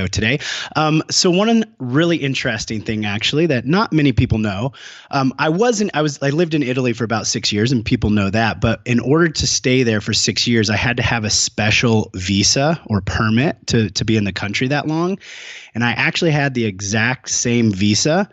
today. So one really interesting thing, actually, that not many people know. I lived in Italy for about 6 years, and people know that. But in order to stay there for 6 years, I had to have a special visa or permit to be in the country that long. And I actually had the exact same visa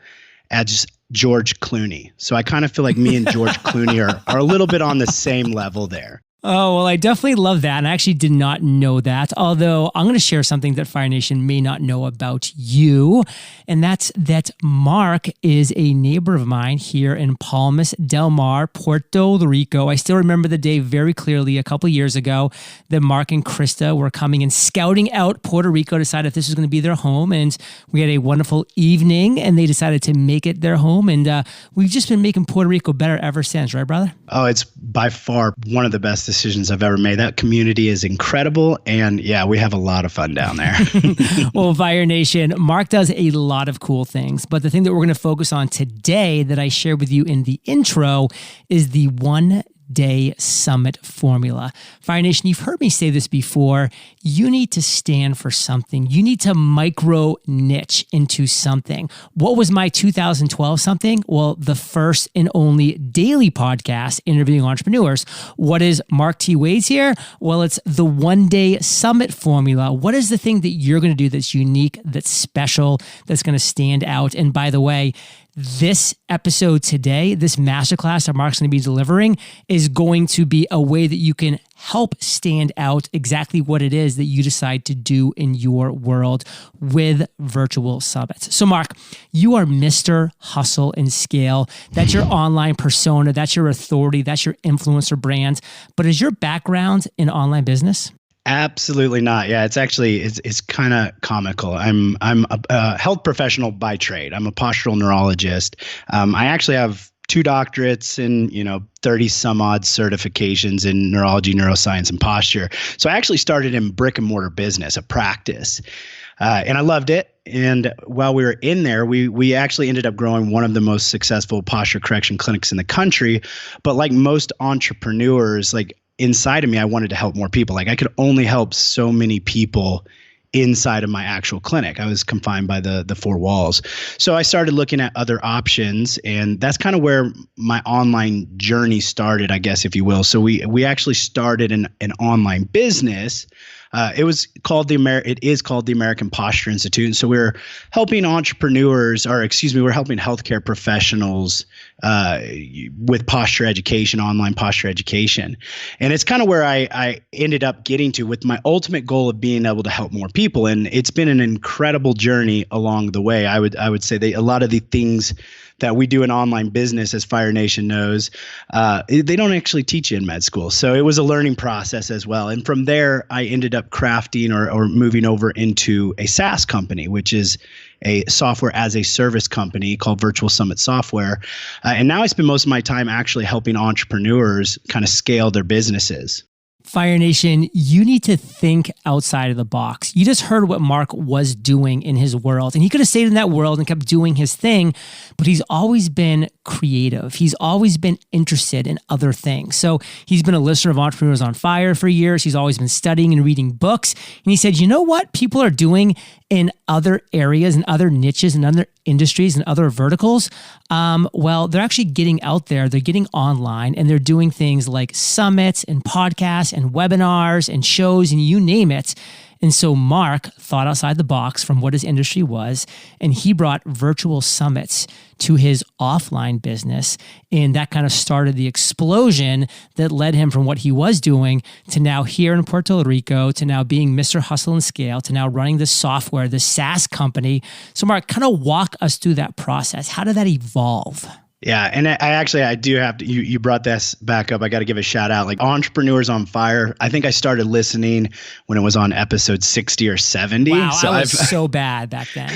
as George Clooney. So I kind of feel like me and George Clooney are a little bit on the same level there. Oh, well, I definitely love that. And I actually did not know that. Although I'm going to share something that Fire Nation may not know about you. And that's that Mark is a neighbor of mine here in Palmas del Mar, Puerto Rico. I still remember the day very clearly a couple of years ago that Mark and Krista were coming and scouting out Puerto Rico, decided if this was going to be their home. And we had a wonderful evening and they decided to make it their home. And we've just been making Puerto Rico better ever since, right, brother? Oh, it's by far one of the best decisions I've ever made. That community is incredible. And yeah, we have a lot of fun down there. Well, Fire Nation, Mark does a lot of cool things. But the thing that we're going to focus on today that I shared with you in the intro is the one-day summit formula. Fire Nation, you've heard me say this before. You need to stand for something. You need to micro niche into something. What was my 2012 something? Well, the first and only daily podcast interviewing entrepreneurs. What is Mark T. Wade's here? Well, it's the one-day summit formula. What is the thing that you're going to do that's unique, that's special, that's going to stand out? And by the way, this episode today, this masterclass that Mark's going to be delivering is going to be a way that you can help stand out exactly what it is that you decide to do in your world with virtual summits. So Mark, you are Mr. Hustle and Scale. That's your online persona. That's your authority. That's your influencer brand. But is your background in online business? Absolutely not. Yeah, it's kind of comical. I'm a health professional by trade. I'm a postural neurologist. I actually have 2 doctorates and 30 some odd certifications in neurology, neuroscience, and posture. So I actually started in brick and mortar business, a practice, and I loved it. And while we were in there, we actually ended up growing one of the most successful posture correction clinics in the country. But like most entrepreneurs, like inside of me, I wanted to help more people. Like I could only help so many people inside of my actual clinic. I was confined by the 4 walls. So I started looking at other options, and that's kind of where my online journey started, I guess, if you will. So we actually started an online business. It is called the American Posture Institute. And so we're helping entrepreneurs, we're helping healthcare professionals with posture education, online posture education. And it's kind of where I ended up getting to with my ultimate goal of being able to help more people. And it's been an incredible journey along the way. I would say that a lot of the things that we do in online business, as Fire Nation knows, they don't actually teach you in med school. So it was a learning process as well. And from there, I ended up crafting or moving over into a SaaS company, which is a software as a service company called Virtual Summit Software. And now I spend most of my time actually helping entrepreneurs kind of scale their businesses. Fire Nation, you need to think outside of the box. You just heard what Mark was doing in his world, and he could have stayed in that world and kept doing his thing, but he's always been creative. He's always been interested in other things. So he's been a listener of Entrepreneurs on Fire for years. He's always been studying and reading books. And he said, you know what people are doing in other areas and other niches and other industries and other verticals? Well, they're actually getting out there. They're getting online and they're doing things like summits and podcasts and webinars and shows and you name it. And so Mark thought outside the box from what his industry was, and he brought virtual summits to his offline business. And that kind of started the explosion that led him from what he was doing to now here in Puerto Rico, to now being Mr. Hustle and Scale, to now running the software, the SaaS company. So Mark, kind of walk us through that process. How did that evolve? Yeah. And I do have to, you brought this back up. I got to give a shout out, like Entrepreneurs on Fire. I think I started listening when it was on episode 60 or 70. Wow, so I was so bad back then.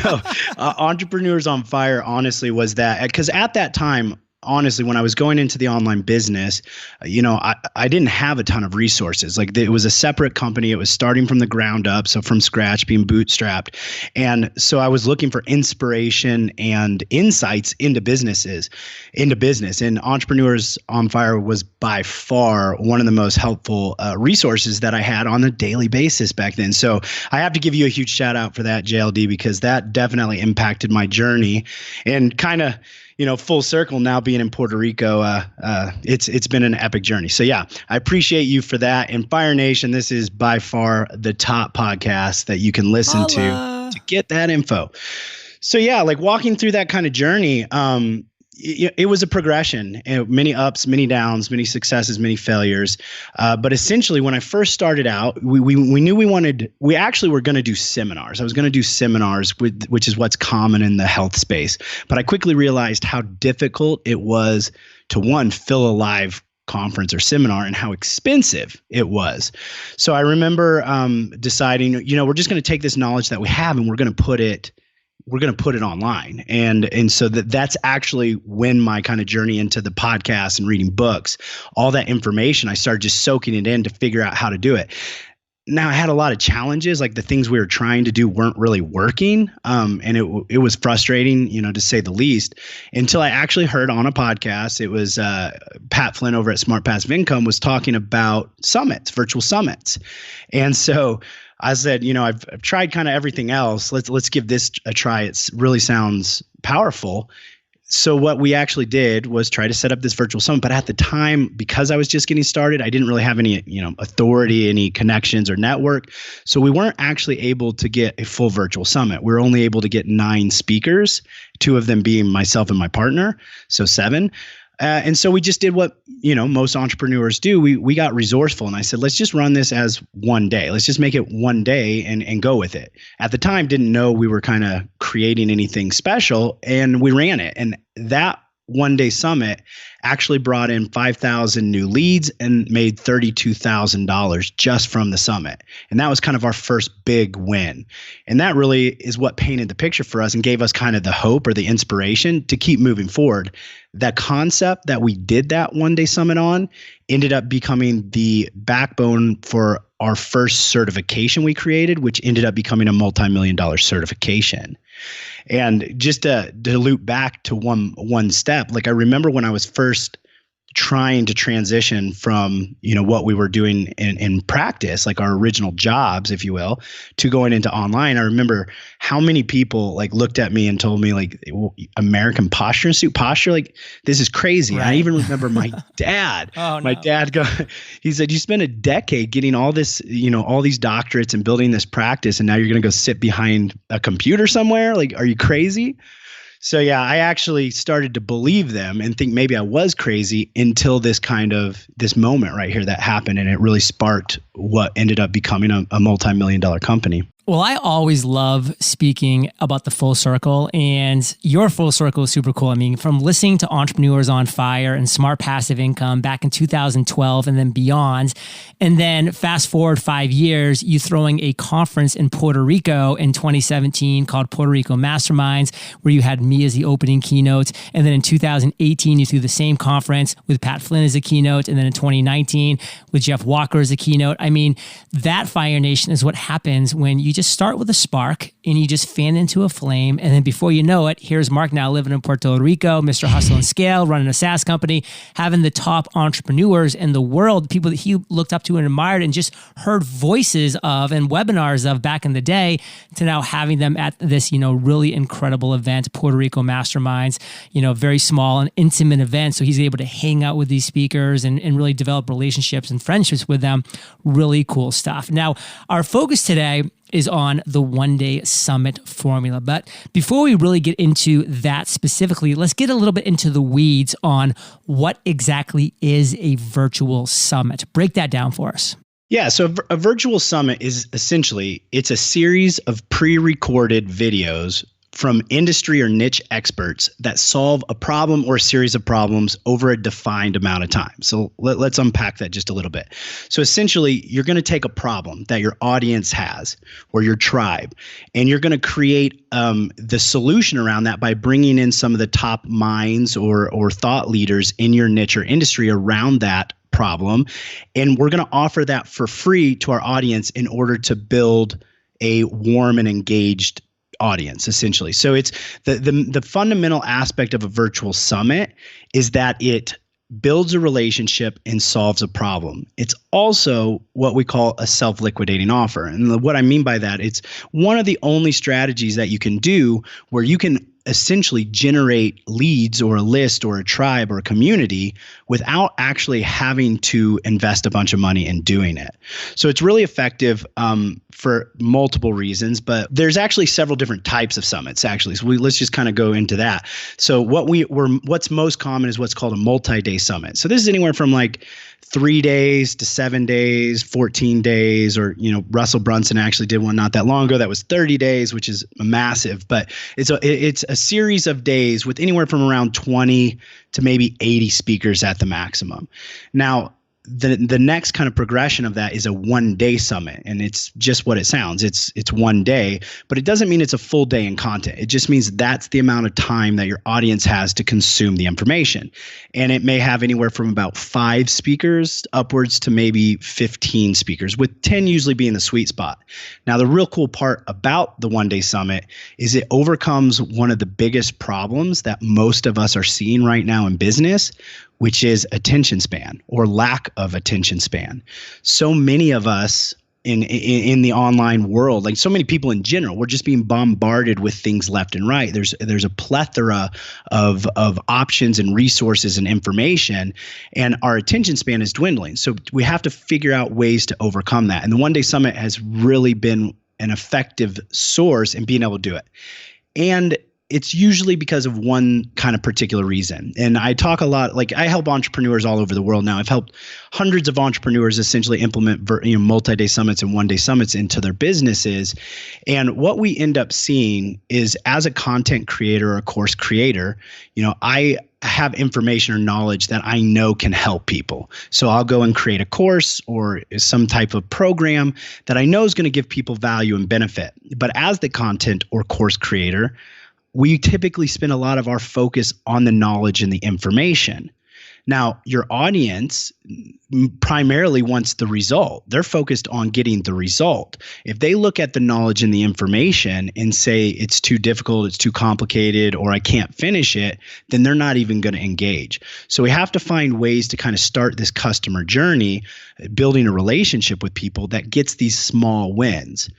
No, Entrepreneurs on Fire honestly was that, because at that time, honestly, when I was going into the online business, I didn't have a ton of resources. Like it was a separate company. It was starting from the ground up. So from scratch, being bootstrapped. And so I was looking for inspiration and insights into business. And Entrepreneurs on Fire was by far one of the most helpful resources that I had on a daily basis back then. So I have to give you a huge shout out for that, JLD, because that definitely impacted my journey. And kind of, full circle now being in Puerto Rico, it's been an epic journey. So yeah, I appreciate you for that. And Fire Nation, this is by far the top podcast that you can listen to get that info. So yeah, like walking through that kind of journey, it was a progression, many ups, many downs, many successes, many failures. But essentially, when I first started out, we knew we actually were going to do seminars. I was going to do seminars, which is what's common in the health space. But I quickly realized how difficult it was to, one, fill a live conference or seminar and how expensive it was. So I remember deciding, we're just going to take this knowledge that we have and we're going to put it online. And so that's actually when my kind of journey into the podcast and reading books, all that information, I started just soaking it in to figure out how to do it. Now I had a lot of challenges, like the things we were trying to do weren't really working. And it was frustrating, to say the least, until I actually heard on a podcast. It was Pat Flynn over at Smart Passive Income was talking about summits, virtual summits. And so I said, I've tried kind of everything else. Let's give this a try. It really sounds powerful. So what we actually did was try to set up this virtual summit. But at the time, because I was just getting started, I didn't really have any, authority, any connections or network. So we weren't actually able to get a full virtual summit. We were only able to get 9 speakers, 2 of them being myself and my partner, so 7. And so we just did what, most entrepreneurs do. We got resourceful and I said, let's just run this as one day. Let's just make it one day and go with it. At the time, didn't know we were kind of creating anything special, and we ran it. And that one-day summit actually brought in 5,000 new leads and made $32,000 just from the summit. And that was kind of our first big win. And that really is what painted the picture for us and gave us kind of the hope or the inspiration to keep moving forward. That concept that we did that one-day summit on ended up becoming the backbone for our first certification we created, which ended up becoming a multi-million-dollar certification. And just to loop back to one step, like I remember when I was first trying to transition from, what we were doing in practice, like our original jobs, if you will, to going into online. I remember how many people like looked at me and told me like, American posture suit posture, like this is crazy. Right. I even remember my dad, he said, you spent a decade getting all this, all these doctorates and building this practice. And now you're going to go sit behind a computer somewhere. Like, are you crazy? So yeah, I actually started to believe them and think maybe I was crazy until this moment right here that happened. And it really sparked what ended up becoming a multi-million-dollar company. Well, I always love speaking about the full circle, and your full circle is super cool. I mean, from listening to Entrepreneurs on Fire and Smart Passive Income back in 2012 and then beyond, and then fast forward 5 years, you throwing a conference in Puerto Rico in 2017 called Puerto Rico Masterminds, where you had me as the opening keynote. And then in 2018, you threw the same conference with Pat Flynn as a keynote. And then in 2019, with Jeff Walker as a keynote. I mean, that Fire Nation is what happens when you just start with a spark and you just fan into a flame. And then before you know it, here's Mark now living in Puerto Rico, Mr. Hustle and Scale, running a SaaS company, having the top entrepreneurs in the world, people that he looked up to and admired and just heard voices of and webinars of back in the day, to now having them at this, really incredible event, Puerto Rico Masterminds, very small and intimate event. So he's able to hang out with these speakers and really develop relationships and friendships with them. Really cool stuff. Now, our focus today is on the one-day summit formula. But before we really get into that specifically, let's get a little bit into the weeds on what exactly is a virtual summit. Break that down for us. Yeah, so a virtual summit is essentially, it's a series of pre-recorded videos from industry or niche experts that solve a problem or a series of problems over a defined amount of time. So let's unpack that just a little bit. So essentially, you're going to take a problem that your audience has or your tribe, and you're going to create the solution around that by bringing in some of the top minds or thought leaders in your niche or industry around that problem. And we're going to offer that for free to our audience in order to build a warm and engaged audience, essentially. So it's the fundamental aspect of a virtual summit is that it builds a relationship and solves a problem. It's also what we call a self-liquidating offer. And what I mean by that, it's one of the only strategies that you can do where you can essentially generate leads or a list or a tribe or a community without actually having to invest a bunch of money in doing it. So it's really effective for multiple reasons, but there's actually several different types of summits actually. So let's just kind of go into that. So what's most common is what's called a multi-day summit. So this is anywhere from like 3 days to 7 days, 14 days, or, Russell Brunson actually did one not that long ago that was 30 days, which is massive, but it's a series of days with anywhere from around 20 to maybe 80 speakers at the maximum. Now, the next kind of progression of that is a 1-day summit, and it's just what it sounds. It's 1 day, but it doesn't mean it's a full day in content. It just means that's the amount of time that your audience has to consume the information. And it may have anywhere from about 5 speakers upwards to maybe 15 speakers, with 10 usually being the sweet spot. Now, the real cool part about the 1-day summit is it overcomes one of the biggest problems that most of us are seeing right now in business, which is attention span or lack of attention span. So many of us in the online world, like so many people in general, we're just being bombarded with things left and right. There's a plethora of options and resources and information, and our attention span is dwindling. So we have to figure out ways to overcome that. And the 1-day summit has really been an effective source in being able to do it. And it's usually because of one kind of particular reason. And I talk a lot, like I help entrepreneurs all over the world now. I've helped hundreds of entrepreneurs essentially implement multi-day summits and 1-day summits into their businesses. And what we end up seeing is, as a content creator or a course creator, I have information or knowledge that I know can help people. So I'll go and create a course or some type of program that I know is going to give people value and benefit. But as the content or course creator, we typically spend a lot of our focus on the knowledge and the information. Now, your audience primarily wants the result. They're focused on getting the result. If they look at the knowledge and the information and say it's too difficult, it's too complicated, or I can't finish it, then they're not even going to engage. So we have to find ways to kind of start this customer journey, building a relationship with people that gets these small wins.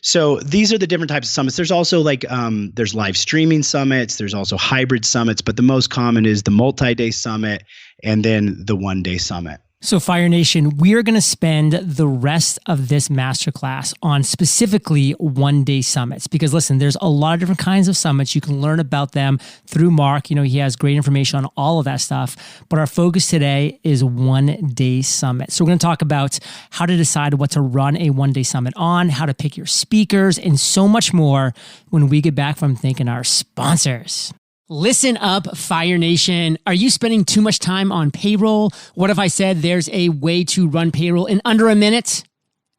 So these are the different types of summits. There's also there's live streaming summits. There's also hybrid summits, but the most common is the multi-day summit and then the 1-day summit. So Fire Nation, we are going to spend the rest of this masterclass on specifically 1-day summits, because listen, there's a lot of different kinds of summits. You can learn about them through Mark. He has great information on all of that stuff, but our focus today is 1-day summit. So we're going to talk about how to decide what to run a 1-day summit on, how to pick your speakers, and so much more when we get back from thanking our sponsors. Listen up, Fire Nation. Are you spending too much time on payroll? What if I said there's a way to run payroll in under a minute?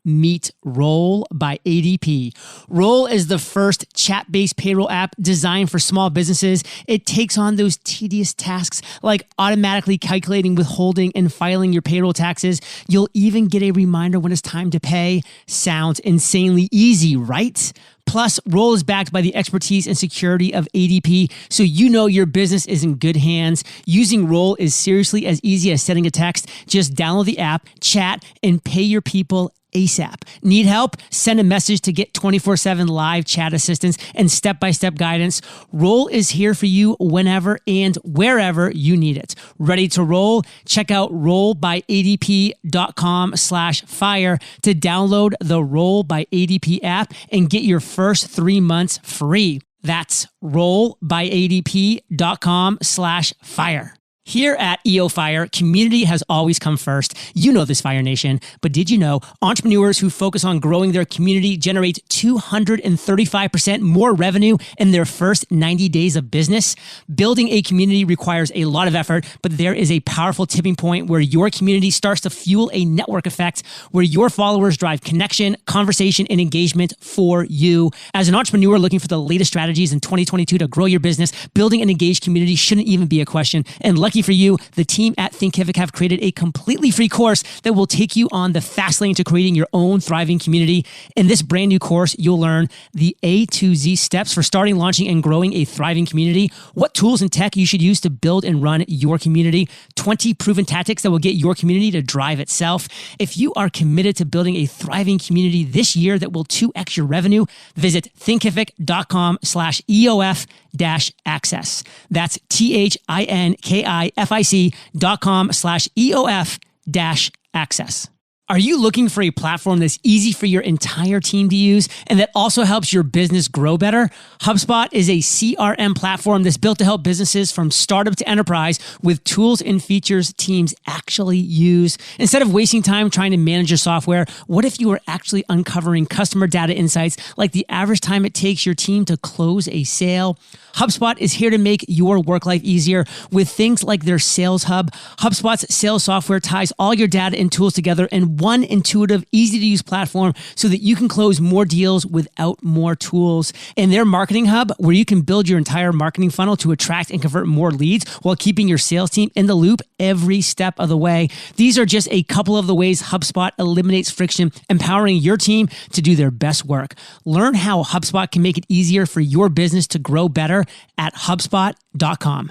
Meet Roll by ADP. Roll is the first chat-based payroll app designed for small businesses. It takes on those tedious tasks like automatically calculating, withholding, and filing your payroll taxes. You'll even get a reminder when it's time to pay. Sounds insanely easy, right? Plus, Roll is backed by the expertise and security of ADP, so you know your business is in good hands. Using Roll is seriously as easy as sending a text. Just download the app, chat, and pay your people ASAP. Need help? Send a message to get 24/7 live chat assistance and step-by-step guidance. Roll is here for you whenever and wherever you need it. Ready to roll? Check out rollbyadp.com/fire to download the Roll by ADP app and get your first 3 months free. That's rollbyadp.com/fire. Here at EO Fire, community has always come first. You know this, Fire Nation. But did you know entrepreneurs who focus on growing their community generate 235% more revenue in their first 90 days of business? Building a community requires a lot of effort, but there is a powerful tipping point where your community starts to fuel a network effect where your followers drive connection, conversation, and engagement for you. As an entrepreneur looking for the latest strategies in 2022 to grow your business, building an engaged community shouldn't even be a question. And lucky for you, the team at Thinkific have created a completely free course that will take you on the fast lane to creating your own thriving community. In this brand new course, you'll learn the A to Z steps for starting, launching, and growing a thriving community, what tools and tech you should use to build and run your community, 20 proven tactics that will get your community to drive itself. If you are committed to building a thriving community this year that will 2x your revenue, visit thinkific.com/EOF-access. That's THINKIFIC.com/EOF-access. Are you looking for a platform that's easy for your entire team to use and that also helps your business grow better? HubSpot is a CRM platform that's built to help businesses from startup to enterprise with tools and features teams actually use. Instead of wasting time trying to manage your software, what if you were actually uncovering customer data insights like the average time it takes your team to close a sale? HubSpot is here to make your work life easier with things like their Sales Hub. HubSpot's sales software ties all your data and tools together in one intuitive, easy-to-use platform so that you can close more deals without more tools. And their Marketing Hub, where you can build your entire marketing funnel to attract and convert more leads while keeping your sales team in the loop every step of the way. These are just a couple of the ways HubSpot eliminates friction, empowering your team to do their best work. Learn how HubSpot can make it easier for your business to grow better at HubSpot.com.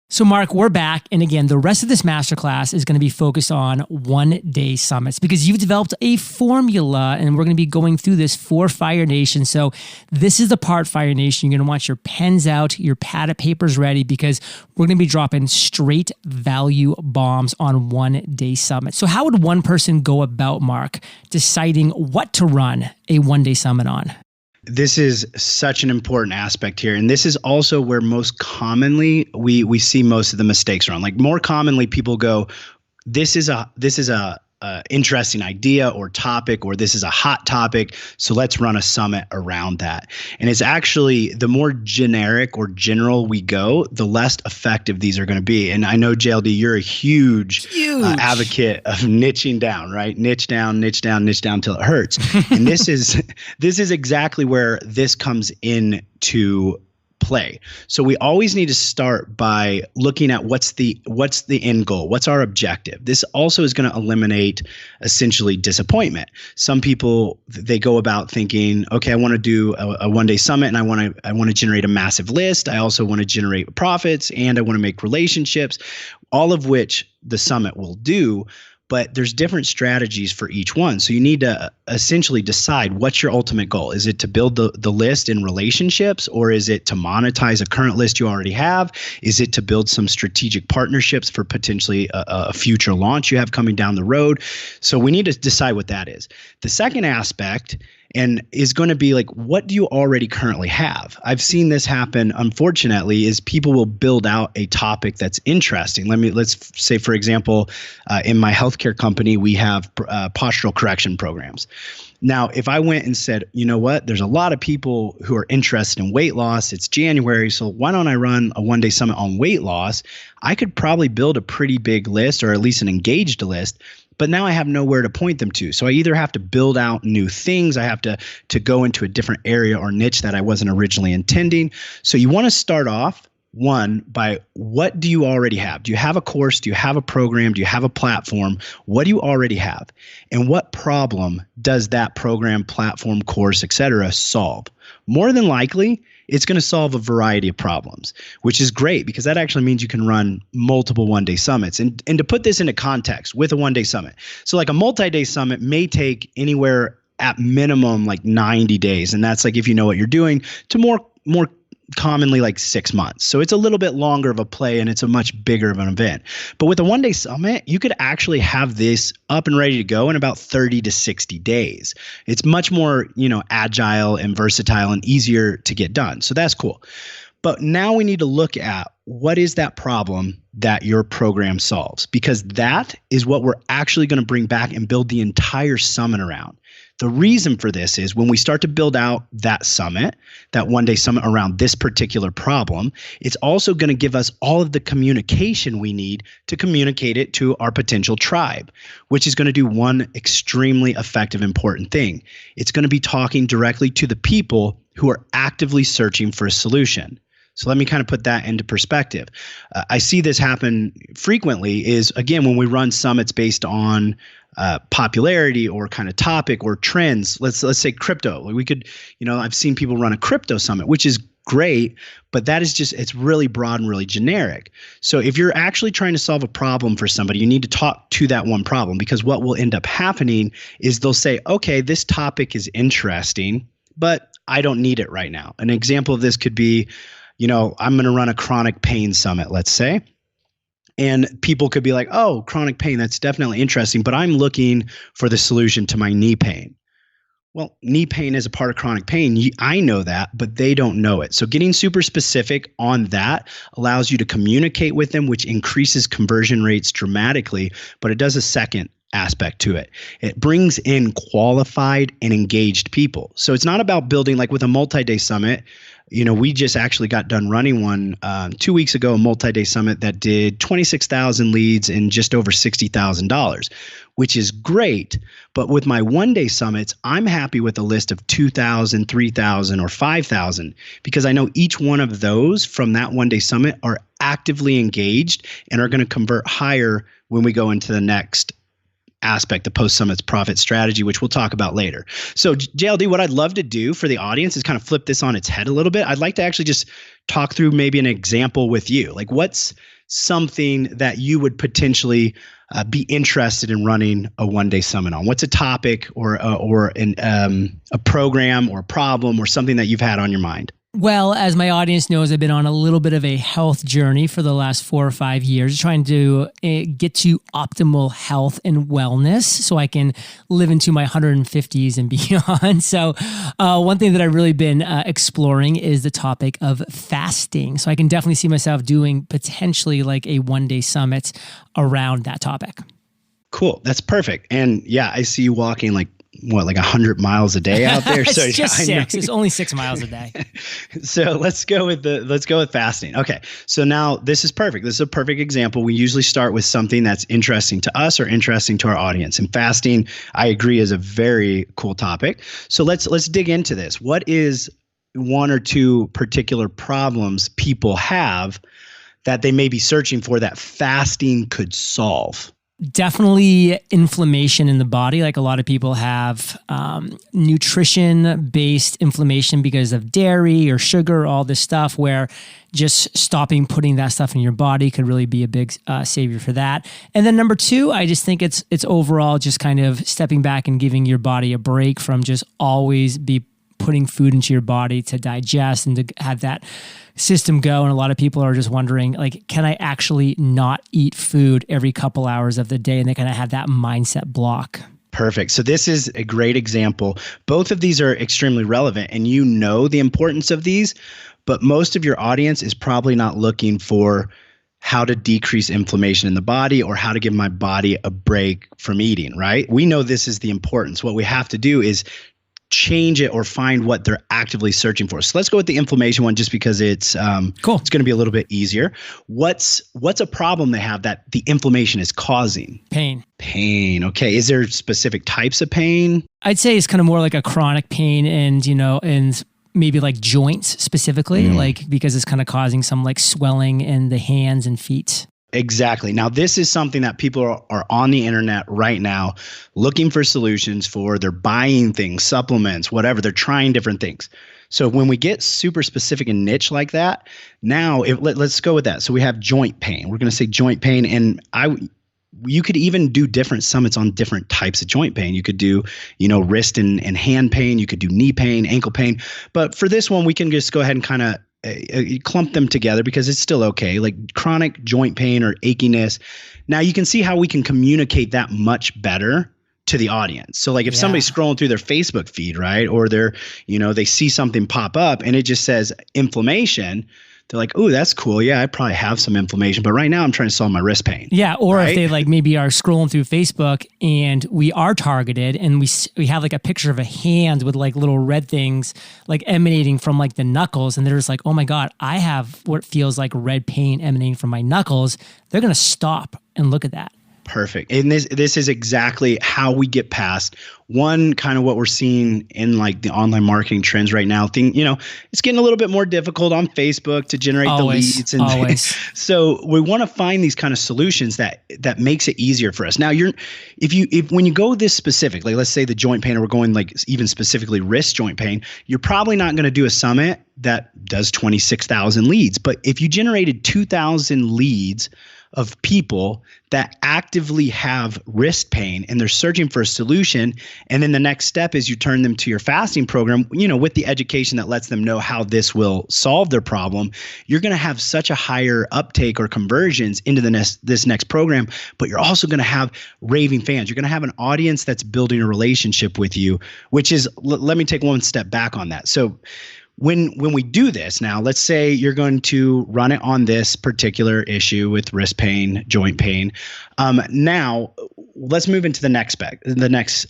So Mark, we're back. And again, the rest of this masterclass is going to be focused on one-day summits because you've developed a formula and we're going to be going through this for Fire Nation. So this is the part, Fire Nation, you're going to want your pens out, your pad of papers ready because we're going to be dropping straight value bombs on one-day summit. So how would one person go about, Mark, deciding what to run a one-day summit on? This is such an important aspect here. And this is also where most commonly we see most of the mistakes around. Like more commonly people go, this is a interesting idea or topic, or this is a hot topic. So let's run a summit around that. And it's actually the more generic or general we go, the less effective these are going to be. And I know, JLD, you're a huge. Advocate of niching down, right? Niche down till it hurts. And this is exactly where this comes into play. So we always need to start by looking at what's the end goal, what's our objective. This also is going to eliminate essentially disappointment. Some people, they go about thinking, okay, I want to do a one-day summit and I want to generate a massive list. I also want to generate profits and I want to make relationships, all of which the summit will do. But there's different strategies for each one. So you need to essentially decide what's your ultimate goal. Is it to build the list in relationships, or is it to monetize a current list you already have? Is it to build some strategic partnerships for potentially a future launch you have coming down the road? So we need to decide what that is. The second aspect is going to be like, what do you already currently have? I've seen this happen, unfortunately, is people will build out a topic that's interesting. Let's say, for example, in my healthcare company, we have postural correction programs. Now, if I went and said, you know what, there's a lot of people who are interested in weight loss. It's January, so why don't I run a one-day summit on weight loss? I could probably build a pretty big list, or at least an engaged list. But now I have nowhere to point them to. So I either have to build out new things, I have to go into a different area or niche that I wasn't originally intending. So you want to start off, one, by what do you already have? Do you have a course? Do you have a program? Do you have a platform? What do you already have? And what problem does that program, platform, course, etc. solve? More than likely, it's going to solve a variety of problems, which is great because that actually means you can run multiple one-day summits. And to put this into context with a one-day summit, so like a multi-day summit may take anywhere at minimum like 90 days. And that's like if you know what you're doing, to more commonly like 6 months. So it's a little bit longer of a play and it's a much bigger of an event. But with a one-day summit, you could actually have this up and ready to go in about 30 to 60 days. It's much more, agile and versatile and easier to get done. So that's cool. But now we need to look at what is that problem that your program solves, because that is what we're actually going to bring back and build the entire summit around. The reason for this is when we start to build out that summit, that one-day summit around this particular problem, it's also going to give us all of the communication we need to communicate it to our potential tribe, which is going to do one extremely effective, important thing. It's going to be talking directly to the people who are actively searching for a solution. So let me kind of put that into perspective. I see this happen frequently is, again, when we run summits based on popularity or kind of topic or trends. Let's say crypto. We could, I've seen people run a crypto summit, which is great, but that is just, it's really broad and really generic. So if you're actually trying to solve a problem for somebody, you need to talk to that one problem, because what will end up happening is they'll say, okay, this topic is interesting, but I don't need it right now. An example of this could be, I'm going to run a chronic pain summit, let's say. And people could be like, oh, chronic pain, that's definitely interesting, but I'm looking for the solution to my knee pain. Well, knee pain is a part of chronic pain. I know that, but they don't know it. So getting super specific on that allows you to communicate with them, which increases conversion rates dramatically, but it does a second aspect to it. It brings in qualified and engaged people. So it's not about building, like with a multi-day summit. We just actually got done running one 2 weeks ago, a multi-day summit that did 26,000 leads and just over $60,000, which is great. But with my one-day summits, I'm happy with a list of 2,000, 3,000, or 5,000, because I know each one of those from that one-day summit are actively engaged and are going to convert higher when we go into the next aspect, the post-summit's profit strategy, which we'll talk about later. So JLD, what I'd love to do for the audience is kind of flip this on its head a little bit. I'd like to actually just talk through maybe an example with you. Like, what's something that you would potentially be interested in running a one-day summit on? What's a topic or a program or problem or something that you've had on your mind? Well, as my audience knows, I've been on a little bit of a health journey for the last 4 or 5 years, trying to get to optimal health and wellness so I can live into my 150s and beyond. So one thing that I've really been exploring is the topic of fasting. So I can definitely see myself doing potentially like a one-day summit around that topic. Cool. That's perfect. And yeah, I see you walking like 100 miles a day out there? It's just 6. It's only 6 miles a day. So let's go with fasting. Okay. So now this is perfect. This is a perfect example. We usually start with something that's interesting to us or interesting to our audience. And fasting, I agree, is a very cool topic. So let's dig into this. What is one or two particular problems people have that they may be searching for that fasting could solve? Definitely inflammation in the body. Like a lot of people have nutrition-based inflammation because of dairy or sugar, all this stuff, where just stopping putting that stuff in your body could really be a big savior for that. And then number 2, I just think it's overall just kind of stepping back and giving your body a break from just always be putting food into your body to digest and to have that system go. And a lot of people are just wondering, like, can I actually not eat food every couple hours of the day? And they kind of have that mindset block. Perfect. So this is a great example. Both of these are extremely relevant, and you know the importance of these, but most of your audience is probably not looking for how to decrease inflammation in the body or how to give my body a break from eating, right? We know this is the importance. What we have to do is change it or find what they're actively searching for. So let's go with the inflammation one, just because it's cool. It's going to be a little bit easier. What's a problem they have that the inflammation is causing? Pain. Okay. Is there specific types of pain? I'd say it's kind of more like a chronic pain, and maybe like joints specifically, like because it's kind of causing some like swelling in the hands and feet. Exactly. Now, this is something that people are on the internet right now looking for solutions for. They're buying things, supplements, whatever. They're trying different things. So when we get super specific and niche like that, now let's go with that. So we have joint pain. We're going to say joint pain. And you could even do different summits on different types of joint pain. You could do, wrist and hand pain. You could do knee pain, ankle pain. But for this one, we can just go ahead and kind of clump them together because it's still okay, like chronic joint pain or achiness. Now you can see how we can communicate that much better to the audience. So like if somebody's scrolling through their Facebook feed, right, or they see something pop up and it just says inflammation, they're like, oh, that's cool. Yeah, I probably have some inflammation, but right now I'm trying to solve my wrist pain. Yeah. Or right? if they like maybe are scrolling through Facebook and we are targeted and we have like a picture of a hand with like little red things like emanating from like the knuckles. And they're just like, oh my God, I have what feels like red pain emanating from my knuckles. They're going to stop and look at that. Perfect. And this is exactly how we get past one kind of what we're seeing in like the online marketing trends right now. It's getting a little bit more difficult on Facebook to generate the leads. And so we want to find these kind of solutions that makes it easier for us. Now when you go this specific, like let's say the joint pain, or we're going like even specifically wrist joint pain, you're probably not going to do a summit that does 26,000 leads. But if you generated 2,000 leads of people that actively have wrist pain and they're searching for a solution, and then the next step is you turn them to your fasting program, with the education that lets them know how this will solve their problem, you're going to have such a higher uptake or conversions into this next program. But you're also going to have raving fans. You're going to have an audience that's building a relationship with you, which is, let me take one step back on that. So when we do this now, let's say you're going to run it on this particular issue with wrist pain, joint pain. Now let's move into the next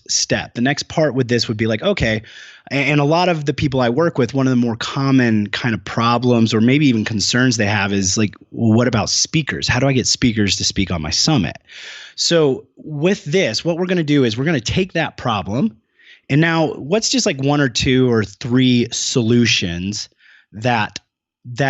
step. The next part with this would be like, okay, and a lot of the people I work with, one of the more common kind of problems or maybe even concerns they have is like, well, what about speakers? How do I get speakers to speak on my summit? So with this, what we're going to do is we're going to take that problem. And now what's just like one or two or three solutions that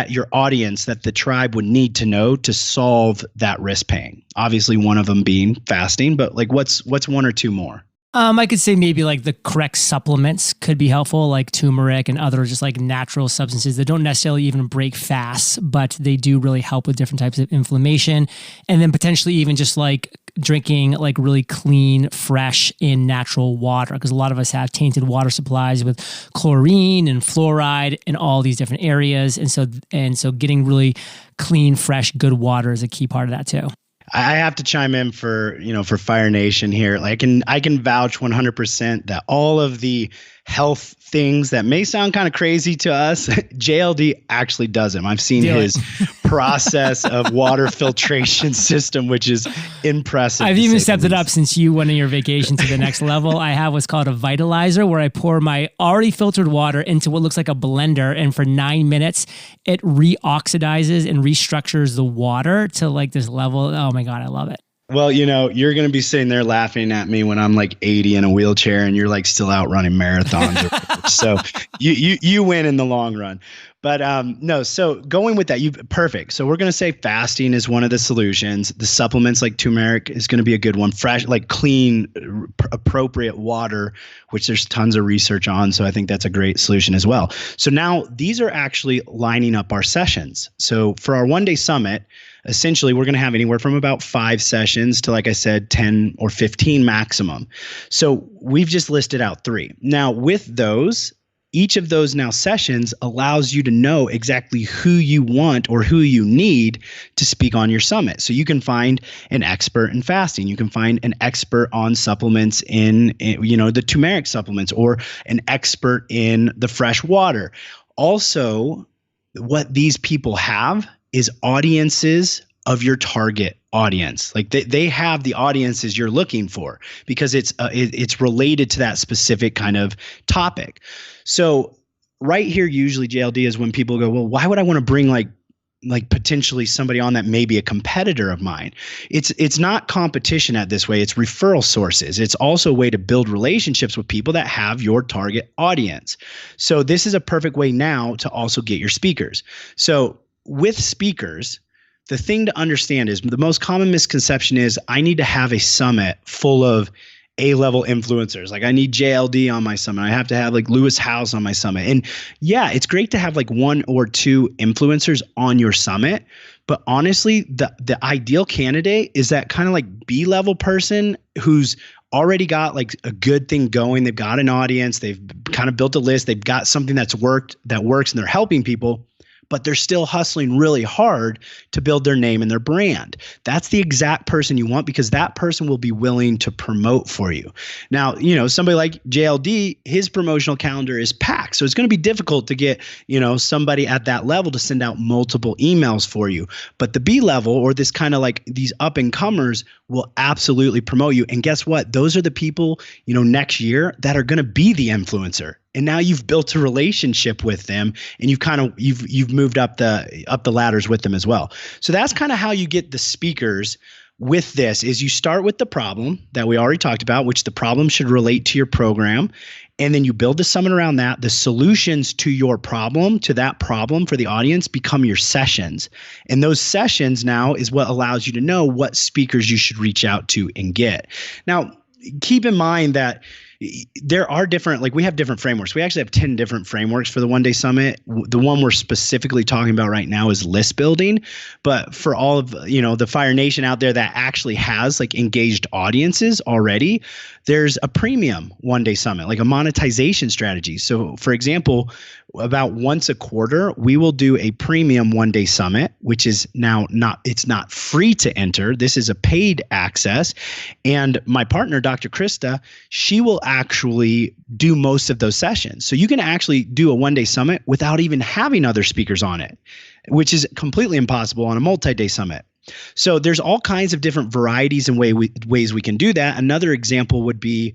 your audience, that the tribe would need to know to solve that wrist pain? Obviously one of them being fasting, but like what's one or two more? I could say maybe like the correct supplements could be helpful, like turmeric and other just like natural substances that don't necessarily even break fasts, but they do really help with different types of inflammation. And then potentially even just like drinking like really clean, fresh and natural water, because a lot of us have tainted water supplies with chlorine and fluoride in all these different areas. And so getting really clean, fresh, good water is a key part of that too. I have to chime in for Fire Nation here. Like, I can vouch 100% that all of the health things that may sound kind of crazy to us, JLD actually does them. I've seen his process of water filtration system, which is impressive. I've even stepped it up since you went on your vacation to the next level. I have what's called a vitalizer, where I pour my already filtered water into what looks like a blender, and for 9 minutes, it reoxidizes and restructures the water to like this level. Oh my God, I love it. Well, you're going to be sitting there laughing at me when I'm like 80 in a wheelchair and you're like still out running marathons. So you win in the long run. But no, so going with that, perfect. So we're going to say fasting is one of the solutions. The supplements like turmeric is going to be a good one. Fresh, like clean, appropriate water, which there's tons of research on. So I think that's a great solution as well. So now these are actually lining up our sessions. So for our one-day summit, essentially, we're going to have anywhere from about 5 sessions to, like I said, 10 or 15 maximum. So we've just listed out 3. Now, with those, each of those now sessions allows you to know exactly who you want or who you need to speak on your summit. So you can find an expert in fasting. You can find an expert on supplements in the turmeric supplements, or an expert in the fresh water. Also, what these people have is audiences of your target audience. Like they have the audiences you're looking for, because it's related to that specific kind of topic. So right here, usually JLD is when people go, well, why would I want to bring like potentially somebody on that may be a competitor of mine? It's not competition at this way. It's referral sources. It's also a way to build relationships with people that have your target audience. So this is a perfect way now to also get your speakers. So with speakers, the thing to understand is the most common misconception is I need to have a summit full of A-level influencers. Like I need JLD on my summit. I have to have like Lewis Howes on my summit. And yeah, it's great to have like 1 or 2 influencers on your summit. But honestly, the ideal candidate is that kind of like B-level person who's already got like a good thing going. They've got an audience. They've kind of built a list. They've got something that works, and they're helping people. but they're still hustling really hard to build their name and their brand. That's the exact person you want, because that person will be willing to promote for you. Now, somebody like JLD, his promotional calendar is packed. So it's going to be difficult to get, somebody at that level to send out multiple emails for you. But the B level, or this kind of like these up and comers, will absolutely promote you. And guess what? Those are the people, next year that are going to be the influencer. And now you've built a relationship with them, and you've moved up the ladders with them as well. So that's kind of how you get the speakers with this. Is you start with the problem that we already talked about, which the problem should relate to your program. And then you build the summit around that. The solutions to your problem, to that problem for the audience, become your sessions. And those sessions now is what allows you to know what speakers you should reach out to and get. Now, keep in mind that there are different, we have different frameworks. We actually have 10 different frameworks for the one-day summit. The one we're specifically talking about right now is list building. But for all of, the Fire Nation out there that actually has engaged audiences already, there's a premium one-day summit, like a monetization strategy. So for example, about once a quarter, we will do a premium one-day summit, which is now it's not free to enter. This is a paid access. And my partner, Dr. Krista, she will actually do most of those sessions. So you can actually do a one-day summit without even having other speakers on it, which is completely impossible on a multi-day summit. So there's all kinds of different varieties and ways we can do that. Another example would be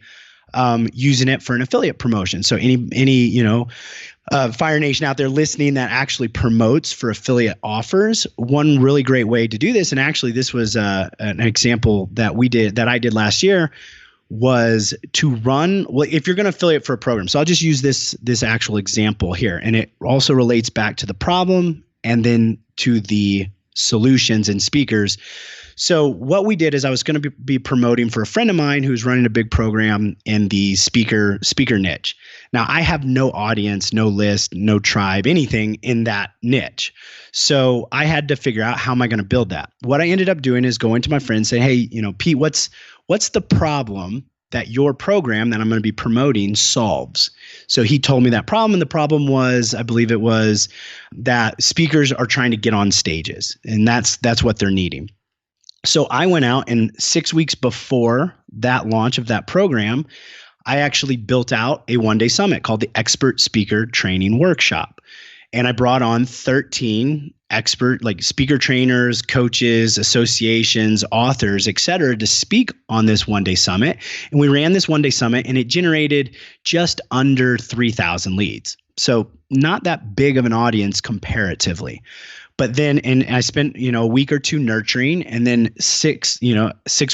using it for an affiliate promotion. So any Fire Nation out there listening that actually promotes for affiliate offers, one really great way to do this, and actually this was an example that I did last year, was to run, if you're going to affiliate for a program. So I'll just use this actual example here, and it also relates back to the problem and then to the solutions and speakers. So what we did is I was going to be promoting for a friend of mine who's running a big program in the speaker niche. Now, I have no audience, no list, no tribe, anything in that niche. So I had to figure out, how am I going to build that? What I ended up doing is going to my friend and saying, hey, Pete, what's the problem that your program that I'm going to be promoting solves? So he told me that problem. And the problem was, I believe it was that speakers are trying to get on stages, and that's what they're needing. So I went out, and 6 weeks before that launch of that program, I actually built out a one-day summit called the Expert Speaker Training Workshop. And I brought on 13 expert, speaker trainers, coaches, associations, authors, et cetera, to speak on this one-day summit. And we ran this one-day summit, and it generated just under 3,000 leads. So not that big of an audience comparatively. But then, and I spent, a week or two nurturing, and then 6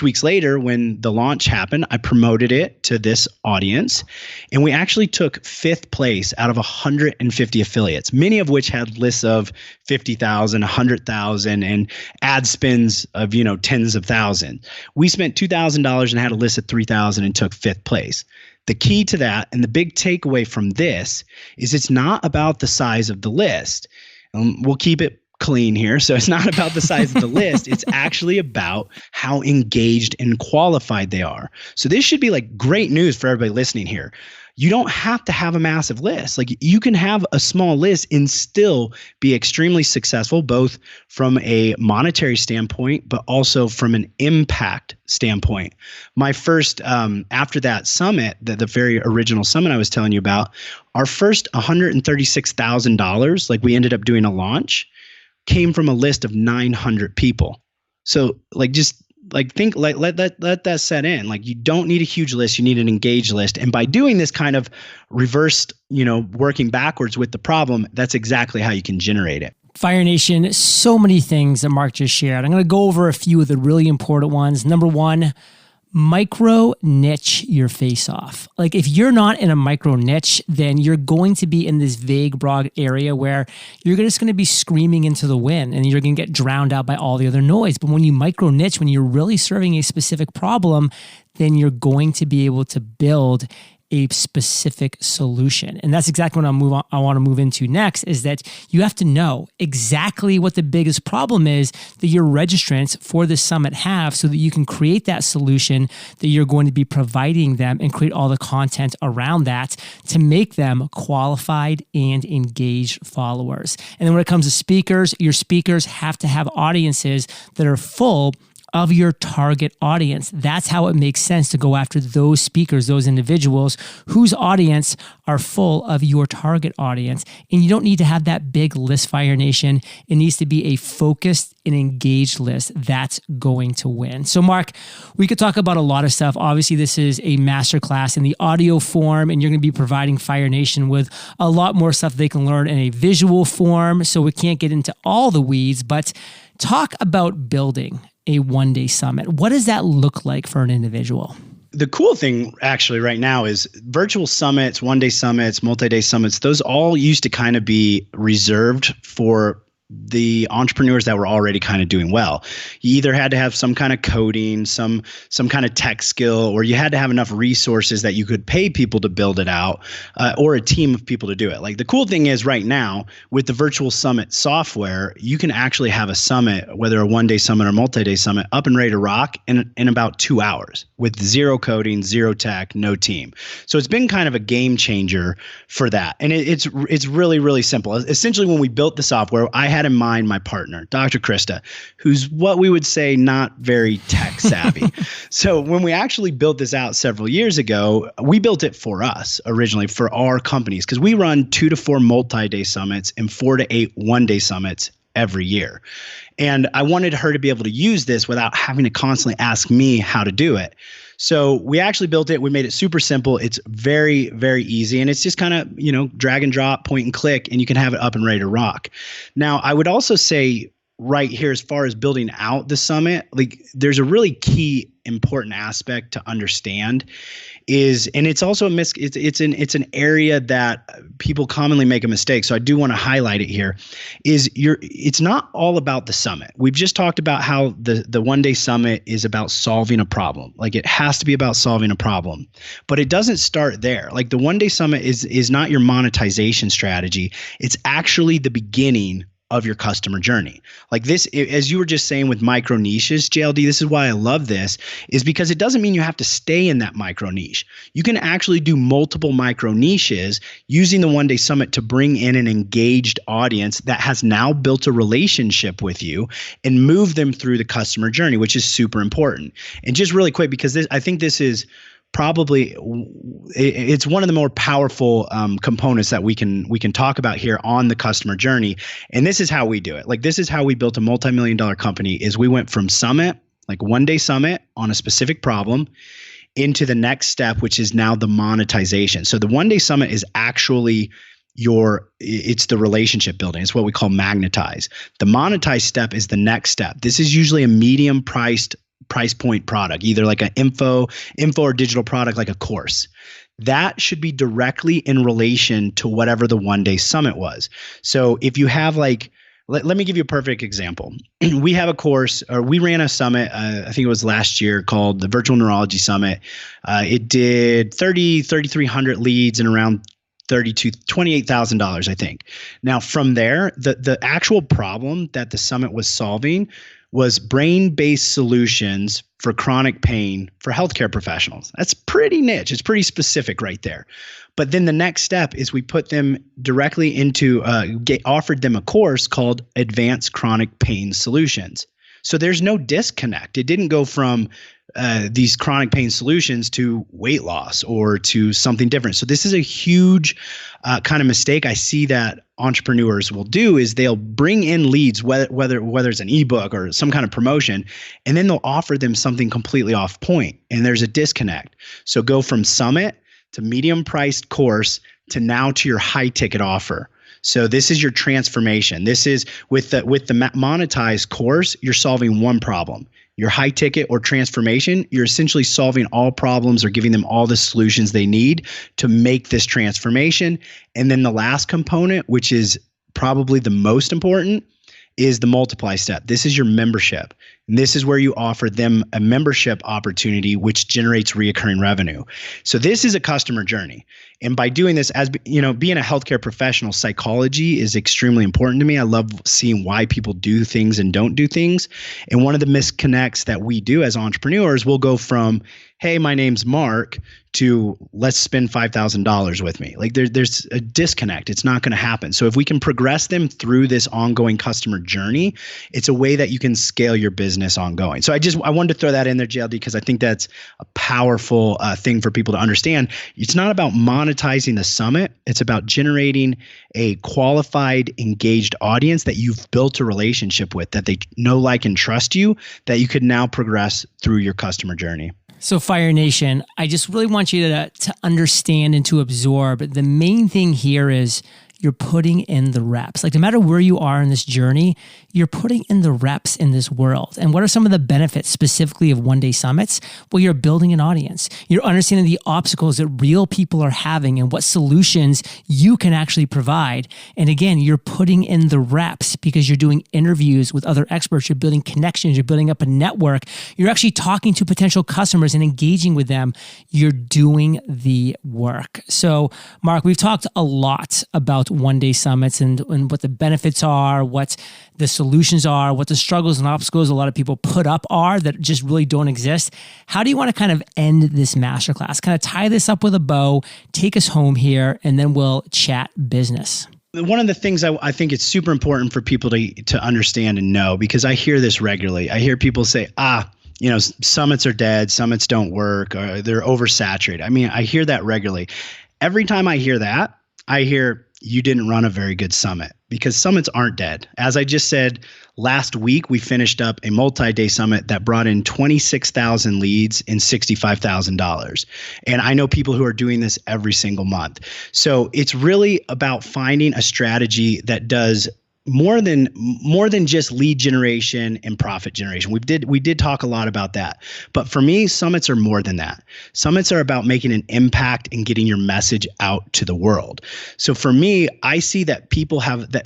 weeks later, when the launch happened, I promoted it to this audience, and we actually took 5th place out of 150 affiliates, many of which had lists of 50,000, 100,000, and ad spends of, tens of thousands. We spent $2,000 and had a list of 3,000 and took 5th place. The key to that, and the big takeaway from this, is it's not about the size of the list. We'll keep it clean here. So it's not about the size of the list. It's actually about how engaged and qualified they are. So this should be great news for everybody listening here. You don't have to have a massive list. You can have a small list and still be extremely successful, both from a monetary standpoint, but also from an impact standpoint. My first, after that summit, the very original summit I was telling you about, our first $136,000, we ended up doing a launch, came from a list of 900 people. So just think, let that set in. You don't need a huge list, you need an engaged list. And by doing this kind of reversed, working backwards with the problem, that's exactly how you can generate it. Fire Nation, so many things that Mark just shared. I'm going to go over a few of the really important ones. Number one, micro niche your face off. If you're not in a micro niche, then you're going to be in this vague, broad area where you're just going to be screaming into the wind, and you're going to get drowned out by all the other noise. But when you micro niche, when you're really serving a specific problem, then you're going to be able to build a specific solution. And that's exactly what I want to move into next, is that you have to know exactly what the biggest problem is that your registrants for this summit have, so that you can create that solution that you're going to be providing them and create all the content around that to make them qualified and engaged followers. And then when it comes to speakers, your speakers have to have audiences that are full of your target audience. That's how it makes sense to go after those speakers, those individuals whose audience are full of your target audience. And you don't need to have that big list, Fire Nation. It needs to be a focused and engaged list that's going to win. So Mark, we could talk about a lot of stuff. Obviously, this is a masterclass in the audio form, and you're going to be providing Fire Nation with a lot more stuff they can learn in a visual form. So we can't get into all the weeds, but talk about building a one-day summit. What does that look like for an individual? The cool thing actually right now is virtual summits, one-day summits, multi-day summits, those all used to kind of be reserved for the entrepreneurs that were already kind of doing well. You either had to have some kind of coding, some kind of tech skill, or you had to have enough resources that you could pay people to build it out, or a team of people to do it. Like the cool thing is right now with the virtual summit software, you can actually have a summit, whether a one-day summit or multi-day summit, up and ready to rock in about 2 hours with zero coding, zero tech, no team. So it's been kind of a game changer for that. And it's really, really simple. Essentially, when we built the software, I had in mind my partner, Dr. Krista, who's what we would say not very tech savvy. So when we actually built this out several years ago, we built it for us originally, for our companies, because we run 2 to 4 multi-day summits and 4 to 8 one-day summits every year. And I wanted her to be able to use this without having to constantly ask me how to do it. So we actually built it. We made it super simple. It's very, very easy. And it's just kind of, drag and drop, point and click, and you can have it up and ready to rock. Now, I would also say right here, as far as building out the summit, like there's a really key important aspect to understand is, and it's also it's an area that people commonly make a mistake. So I do want to highlight it here is it's not all about the summit. We've just talked about how the one-day summit is about solving a problem. Like it has to be about solving a problem, but it doesn't start there. Like the one-day summit is not your monetization strategy. It's actually the beginning of your customer journey. Like this, as you were just saying with micro niches, JLD, this is why I love this, is because it doesn't mean you have to stay in that micro niche. You can actually do multiple micro niches using the one-day summit to bring in an engaged audience that has now built a relationship with you and move them through the customer journey, which is super important. And just really quick, because I think this is probably it's one of the more powerful components that we can talk about here on the customer journey. And this is how we do it. Like this is how we built a multi-million-dollar company. Is we went from summit, like one-day summit on a specific problem, into the next step, which is now the monetization. So the one-day summit is actually it's the relationship building. It's what we call magnetize. The monetize step is the next step. This is usually a medium price point product, either like an info or digital product, like a course. That should be directly in relation to whatever the one-day summit was. So if you have like, let me give you a perfect example. We have a course, or we ran a summit, I think it was last year, called the Virtual Neurology Summit. It did 3,300 leads and around $28,000, I think. Now from there, the actual problem that the summit was solving was brain-based solutions for chronic pain for healthcare professionals. That's pretty niche. It's pretty specific right there. But then the next step is we put them directly into, offered them a course called Advanced Chronic Pain Solutions. So there's no disconnect. It didn't go from these chronic pain solutions to weight loss or to something different. So this is a huge kind of mistake I see that entrepreneurs will do, is they'll bring in leads, whether it's an ebook or some kind of promotion, and then they'll offer them something completely off point, and there's a disconnect. So go from summit to medium priced course to now to your high ticket offer. So this is your transformation. This is with the monetized course, you're solving one problem. Your high ticket or transformation, you're essentially solving all problems or giving them all the solutions they need to make this transformation. And then the last component, which is probably the most important, is the multiply step. This is your membership. And this is where you offer them a membership opportunity, which generates reoccurring revenue. So this is a customer journey. And by doing this, as you know, being a healthcare professional, psychology is extremely important to me. I love seeing why people do things and don't do things. And one of the misconnects that we do as entrepreneurs, we'll go from, hey, my name's Mark, to let's spend $5,000 with me. Like there's a disconnect. It's not going to happen. So if we can progress them through this ongoing customer journey, it's a way that you can scale your business ongoing. So I wanted to throw that in there, JLD, because I think that's a powerful thing for people to understand. It's not about monetizing the summit. It's about generating a qualified, engaged audience that you've built a relationship with, that they know, like, and trust you, that you could now progress through your customer journey. So Fire Nation, I just really want you to understand and to absorb. The main thing here is you're putting in the reps. Like no matter where you are in this journey, you're putting in the reps in this world. And what are some of the benefits specifically of one-day summits? Well, you're building an audience. You're understanding the obstacles that real people are having and what solutions you can actually provide. And again, you're putting in the reps because you're doing interviews with other experts. You're building connections. You're building up a network. You're actually talking to potential customers and engaging with them. You're doing the work. So, Mark, we've talked a lot about one-day summits and what the benefits are, what the solutions are, what the struggles and obstacles a lot of people put up are that just really don't exist. How do you want to kind of end this masterclass? Kind of tie this up with a bow, take us home here, and then we'll chat business. One of the things I think it's super important for people to understand and know, because I hear this regularly. I hear people say, summits are dead, summits don't work, or they're oversaturated. I mean, I hear that regularly. Every time I hear that, I hear, you didn't run a very good summit, because summits aren't dead. As I just said, last week, we finished up a multi-day summit that brought in 26,000 leads and $65,000. And I know people who are doing this every single month. So it's really about finding a strategy that does more than just lead generation and profit generation. We did talk a lot about that. But for me, summits are more than that. Summits are about making an impact and getting your message out to the world. So for me, I see that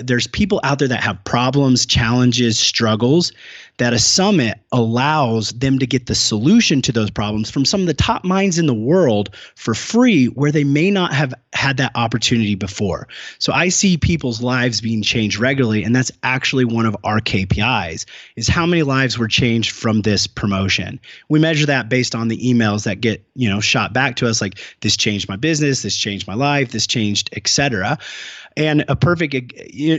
there's people out there that have problems, challenges, struggles, that a summit allows them to get the solution to those problems from some of the top minds in the world for free, where they may not have had that opportunity before. So I see people's lives being changed regularly, and that's actually one of our KPIs, is how many lives were changed from this promotion. We measure that based on the emails that get, shot back to us, like, this changed my business, this changed my life, this changed, etc. And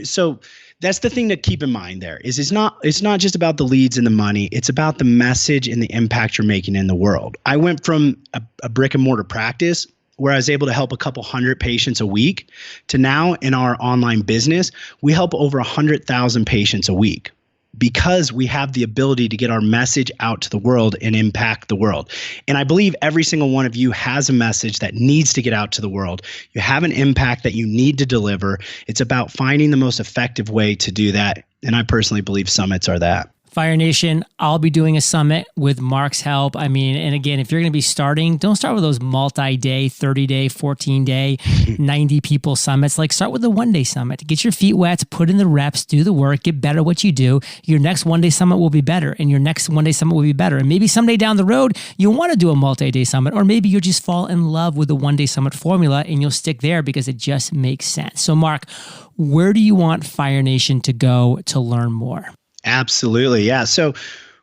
so that's the thing to keep in mind there is it's not just about the leads and the money. It's about the message and the impact you're making in the world. I went from a brick and mortar practice where I was able to help a couple hundred patients a week to now in our online business, we help over 100,000 patients a week, because we have the ability to get our message out to the world and impact the world. And I believe every single one of you has a message that needs to get out to the world. You have an impact that you need to deliver. It's about finding the most effective way to do that. And I personally believe summits are that. Fire Nation, I'll be doing a summit with Mark's help. I mean, and again, if you're going to be starting, don't start with those multi-day, 30-day, 14-day, 90 people summits. Like, start with a one-day summit. Get your feet wet, put in the reps, do the work, get better at what you do. Your next one-day summit will be better, and your next one-day summit will be better. And maybe someday down the road, you'll want to do a multi-day summit, or maybe you'll just fall in love with the one-day summit formula and you'll stick there because it just makes sense. So, Mark, where do you want Fire Nation to go to learn more? Absolutely. Yeah. So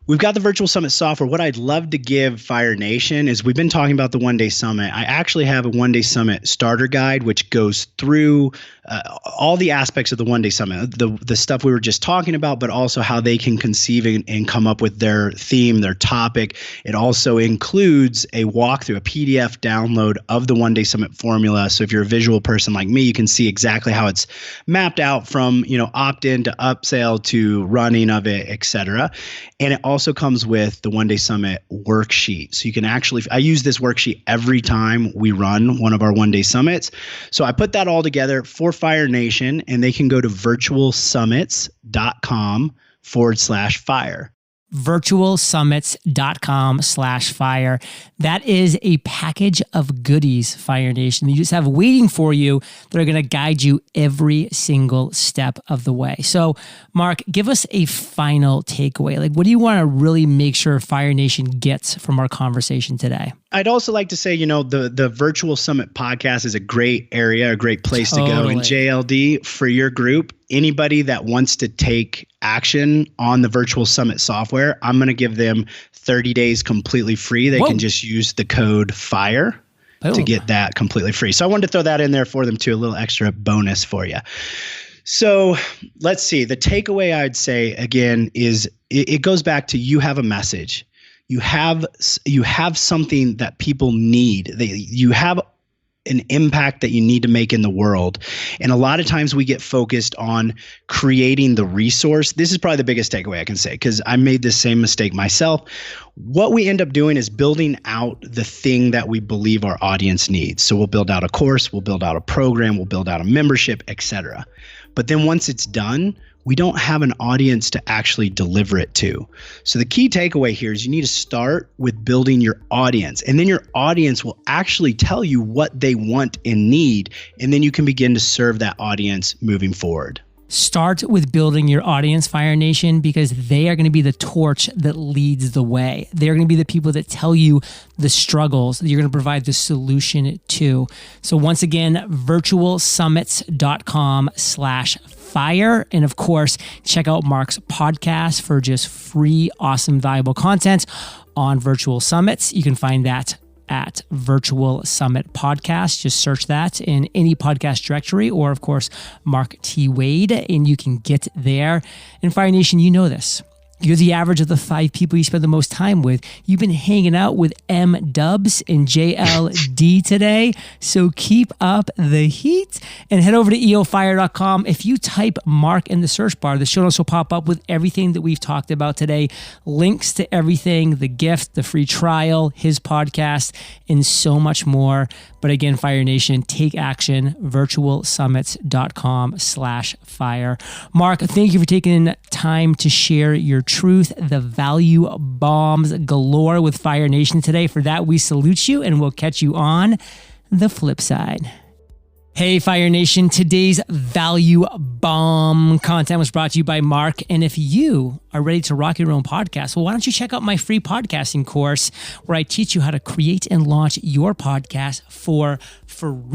we've got the virtual summit software. What I'd love to give Fire Nation is, we've been talking about the one-day summit. I actually have a one-day summit starter guide, which goes through all the aspects of the one-day summit, the stuff we were just talking about, but also how they can conceive and come up with their theme, their topic. It also includes a walkthrough, a PDF download of the one-day summit formula. So if you're a visual person like me, you can see exactly how it's mapped out from, opt-in to upsell to running of it, etc. And it also comes with the one-day summit worksheet. So you can I use this worksheet every time we run one of our one-day summits. So I put that all together for Fire Nation, and they can go to virtualsummits.com/fire. virtualsummits.com/fire. That is a package of goodies, Fire Nation, you just have waiting for you that are going to guide you every single step of the way. So, Mark, give us a final takeaway. Like, what do you want to really make sure Fire Nation gets from our conversation today? I'd also like to say, the Virtual Summit podcast is a great area, a great place to go. And JLD, for your group, anybody that wants to take action on the Virtual Summit software, I'm going to give them 30 days completely free. They can just use the code FIRE to get that completely free. So I wanted to throw that in there for them too, a little extra bonus for you. So let's see. The takeaway I'd say again is it goes back to you have a message. You have something that people need. You have an impact that you need to make in the world. And a lot of times we get focused on creating the resource. This is probably the biggest takeaway I can say, because I made this same mistake myself. What we end up doing is building out the thing that we believe our audience needs. So we'll build out a course, we'll build out a program, we'll build out a membership, etc. But then once it's done, we don't have an audience to actually deliver it to. So the key takeaway here is you need to start with building your audience, and then your audience will actually tell you what they want and need, and then you can begin to serve that audience moving forward. Start with building your audience, Fire Nation, because they are going to be the torch that leads the way. They're going to be the people that tell you the struggles that you're going to provide the solution to. So once again, virtualsummits.com/fire. And of course, check out Mark's podcast for just free, awesome, valuable content on Virtual Summits. You can find that at Virtual Summit Podcast. Just search that in any podcast directory, or of course, Mark T. Wade, and you can get there. And Fire Nation, you know this. You're the average of the 5 people you spend the most time with. You've been hanging out with M Dubs and JLD today. So keep up the heat and head over to eofire.com. If you type Mark in the search bar, the show notes will pop up with everything that we've talked about today. Links to everything, the gift, the free trial, his podcast, and so much more. But again, Fire Nation, take action, virtualsummits.com/fire. Mark, thank you for taking time to share your truth, the value bombs galore with Fire Nation today. For that, we salute you, and we'll catch you on the flip side. Hey, Fire Nation, today's value bomb content was brought to you by Mark. And if you are ready to rock your own podcast, well, why don't you check out my free podcasting course where I teach you how to create and launch your podcast for free.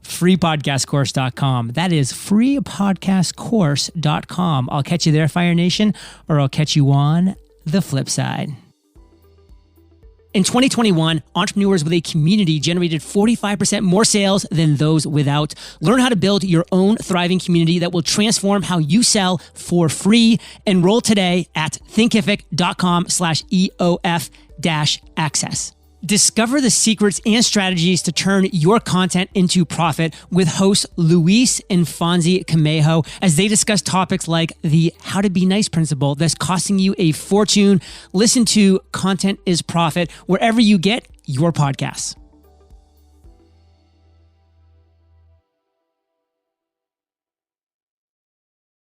freepodcastcourse.com. That is freepodcastcourse.com. I'll catch you there, Fire Nation, or I'll catch you on the flip side. In 2021, entrepreneurs with a community generated 45% more sales than those without. Learn how to build your own thriving community that will transform how you sell for free. Enroll today at thinkific.com/EOF-access. Discover the secrets and strategies to turn your content into profit with hosts Luis and Fonzie Camejo as they discuss topics like the how to be nice principle that's costing you a fortune. Listen to Content is Profit wherever you get your podcasts.